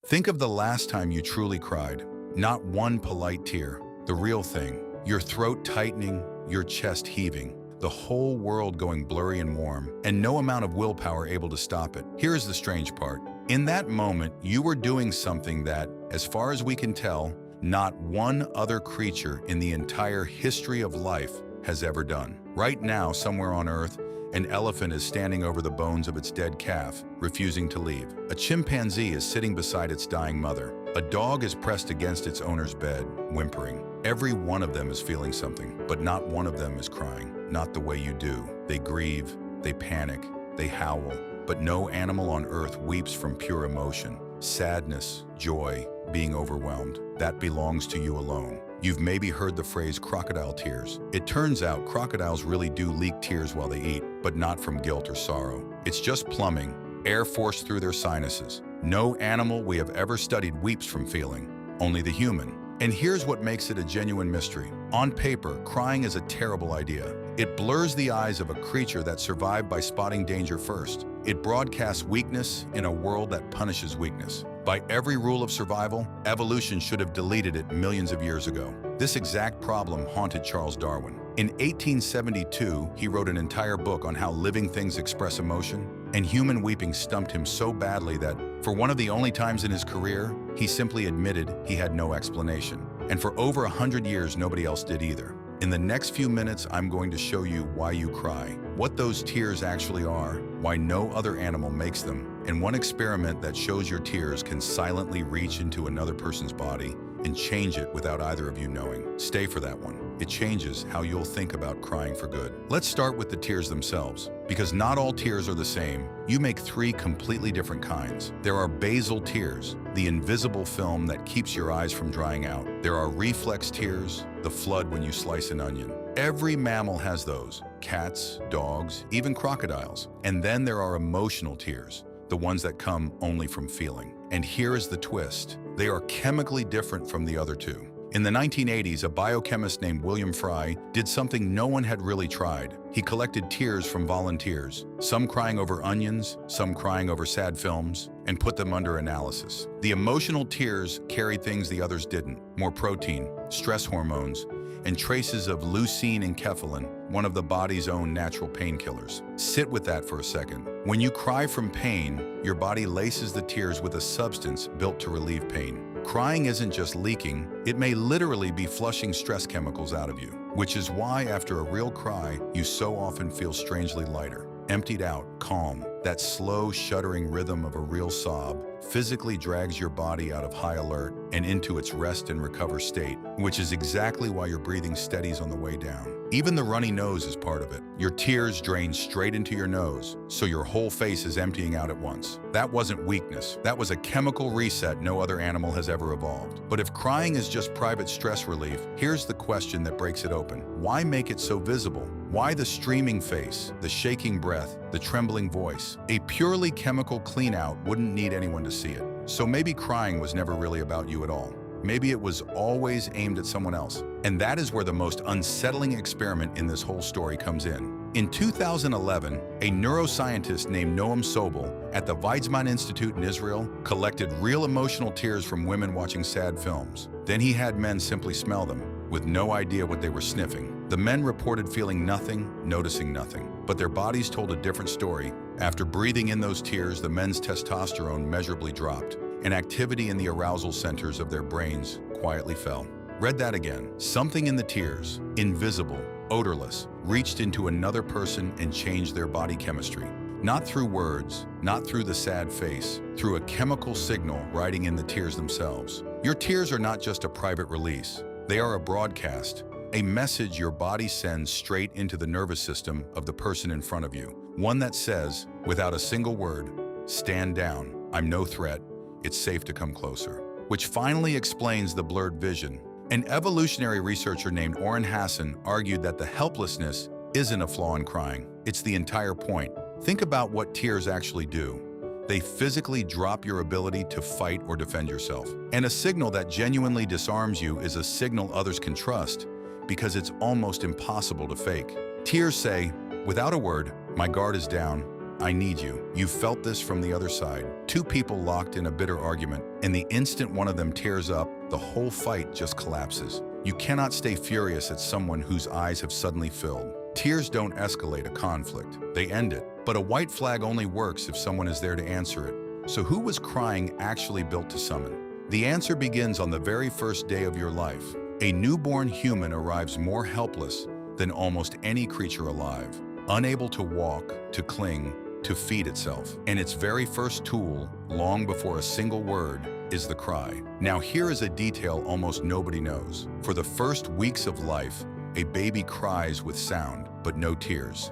Think of the last time you truly cried. Not one polite tear, the real thing. Your throat tightening, your chest heaving, the whole world going blurry and warm, and no amount of willpower able to stop it. Here's the strange part. In that moment, you were doing something that, as far as we can tell, not one other creature in the entire history of life has ever done. Right now, somewhere on Earth, an elephant is standing over the bones of its dead calf, refusing to leave. A chimpanzee is sitting beside its dying mother. A dog is pressed against its owner's bed, whimpering. Every one of them is feeling something, but not one of them is crying. Not the way you do. They grieve, they panic, they howl, but no animal on Earth weeps from pure emotion. Sadness, joy, being overwhelmed. That belongs to you alone. You've maybe heard the phrase crocodile tears. It turns out crocodiles really do leak tears while they eat, but not from guilt or sorrow. It's just plumbing, air forced through their sinuses. No animal we have ever studied weeps from feeling, only the human. And here's what makes it a genuine mystery. On paper, crying is a terrible idea. It blurs the eyes of a creature that survived by spotting danger first. It broadcasts weakness in a world that punishes weakness. By every rule of survival, evolution should have deleted it millions of years ago. This exact problem haunted Charles Darwin. In 1872, he wrote an entire book on how living things express emotion, and human weeping stumped him so badly that, for one of the only times in his career, he simply admitted he had no explanation. And for over 100 years, nobody else did either. In the next few minutes, I'm going to show you why you cry, what those tears actually are, why no other animal makes them, and one experiment that shows your tears can silently reach into another person's body and change it without either of you knowing. Stay for that one. It changes how you'll think about crying for good. Let's start with the tears themselves, because not all tears are the same. You make three completely different kinds. There are basal tears, the invisible film that keeps your eyes from drying out. There are reflex tears, the flood when you slice an onion. Every mammal has those, cats, dogs, even crocodiles. And then there are emotional tears, the ones that come only from feeling. And here is the twist. They are chemically different from the other two. In the 1980s, a biochemist named William Frey did something no one had really tried. He collected tears from volunteers, some crying over onions, some crying over sad films, and put them under analysis. The emotional tears carried things the others didn't: more protein, stress hormones, and traces of leucine and kephalin, one of the body's own natural painkillers. Sit with that for a second. When you cry from pain, your body laces the tears with a substance built to relieve pain. Crying isn't just leaking, it may literally be flushing stress chemicals out of you, which is why after a real cry, you so often feel strangely lighter, emptied out, calm. That slow, shuddering rhythm of a real sob physically drags your body out of high alert and into its rest and recover state, which is exactly why your breathing steadies on the way down. Even the runny nose is part of it. Your tears drain straight into your nose, so your whole face is emptying out at once. That wasn't weakness. That was a chemical reset no other animal has ever evolved. But if crying is just private stress relief, here's the question that breaks it open. Why make it so visible? Why the streaming face, the shaking breath, the trembling voice? A purely chemical clean-out wouldn't need anyone to see it. So maybe crying was never really about you at all. Maybe it was always aimed at someone else. And that is where the most unsettling experiment in this whole story comes in. In 2011, a neuroscientist named Noam Sobel at the Weizmann Institute in Israel collected real emotional tears from women watching sad films. Then he had men simply smell them, with no idea what they were sniffing. The men reported feeling nothing, noticing nothing, but their bodies told a different story. After breathing in those tears, the men's testosterone measurably dropped, and activity in the arousal centers of their brains quietly fell. Read that again. Something in the tears, invisible, odorless, reached into another person and changed their body chemistry. Not through words, not through the sad face, through a chemical signal riding in the tears themselves. Your tears are not just a private release. They are a broadcast, a message your body sends straight into the nervous system of the person in front of you. One that says, without a single word, stand down, I'm no threat, it's safe to come closer. Which finally explains the blurred vision. An evolutionary researcher named Orrin Hassan argued that the helplessness isn't a flaw in crying, it's the entire point. Think about what tears actually do. They physically drop your ability to fight or defend yourself. And a signal that genuinely disarms you is a signal others can trust, because it's almost impossible to fake. Tears say, without a word, my guard is down, I need you. You felt this from the other side. Two people locked in a bitter argument, and the instant one of them tears up, the whole fight just collapses. You cannot stay furious at someone whose eyes have suddenly filled. Tears don't escalate a conflict, they end it. But a white flag only works if someone is there to answer it. So who was crying actually built to summon? The answer begins on the very first day of your life. A newborn human arrives more helpless than almost any creature alive, unable to walk, to cling, to feed itself. And its very first tool, long before a single word, is the cry. Now here is a detail almost nobody knows. For the first weeks of life, a baby cries with sound, but no tears.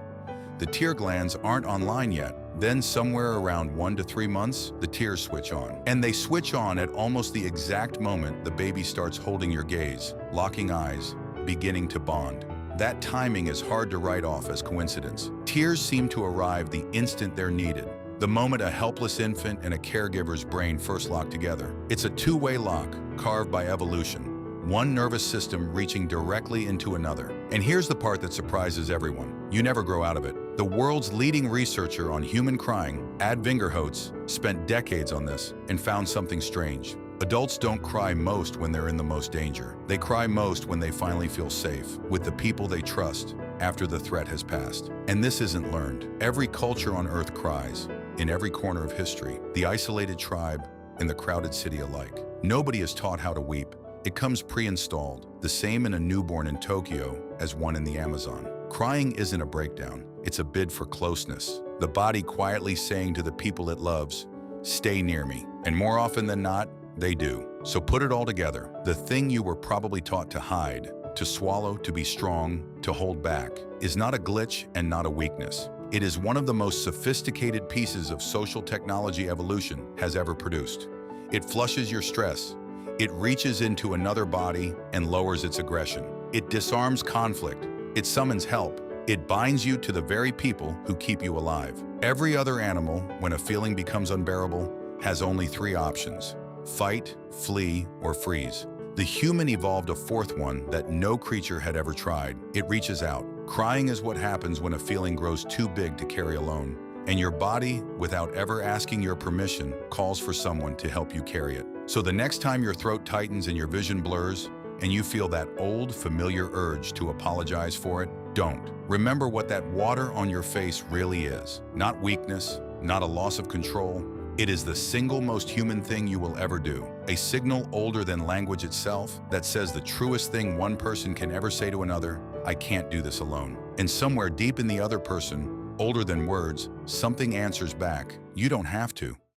The tear glands aren't online yet. Then somewhere around 1 to 3 months, the tears switch on. And they switch on at almost the exact moment the baby starts holding your gaze, locking eyes, beginning to bond. That timing is hard to write off as coincidence. Tears seem to arrive the instant they're needed, the moment a helpless infant and a caregiver's brain first lock together. It's a two-way lock, carved by evolution. One nervous system reaching directly into another. And here's the part that surprises everyone. You never grow out of it. The world's leading researcher on human crying, Ad Vingerhoats, spent decades on this and found something strange. Adults don't cry most when they're in the most danger. They cry most when they finally feel safe, with the people they trust, after the threat has passed. And this isn't learned. Every culture on Earth cries, in every corner of history, the isolated tribe and the crowded city alike. Nobody is taught how to weep. It comes pre-installed, the same in a newborn in Tokyo as one in the Amazon. Crying isn't a breakdown, it's a bid for closeness. The body quietly saying to the people it loves, stay near me. And more often than not, they do. So put it all together. The thing you were probably taught to hide, to swallow, to be strong, to hold back, is not a glitch and not a weakness. It is one of the most sophisticated pieces of social technology evolution has ever produced. It flushes your stress. It reaches into another body and lowers its aggression. It disarms conflict. It summons help. It binds you to the very people who keep you alive. Every other animal, when a feeling becomes unbearable, has only 3 options: fight, flee, or freeze. The human evolved a fourth one that no creature had ever tried. It reaches out. Crying is what happens when a feeling grows too big to carry alone, and your body, without ever asking your permission, calls for someone to help you carry it. So the next time your throat tightens and your vision blurs, and you feel that old, familiar urge to apologize for it, don't. Remember what that water on your face really is. Not weakness, not a loss of control. It is the single most human thing you will ever do. A signal older than language itself that says the truest thing one person can ever say to another: I can't do this alone. And somewhere deep in the other person, older than words, something answers back: you don't have to.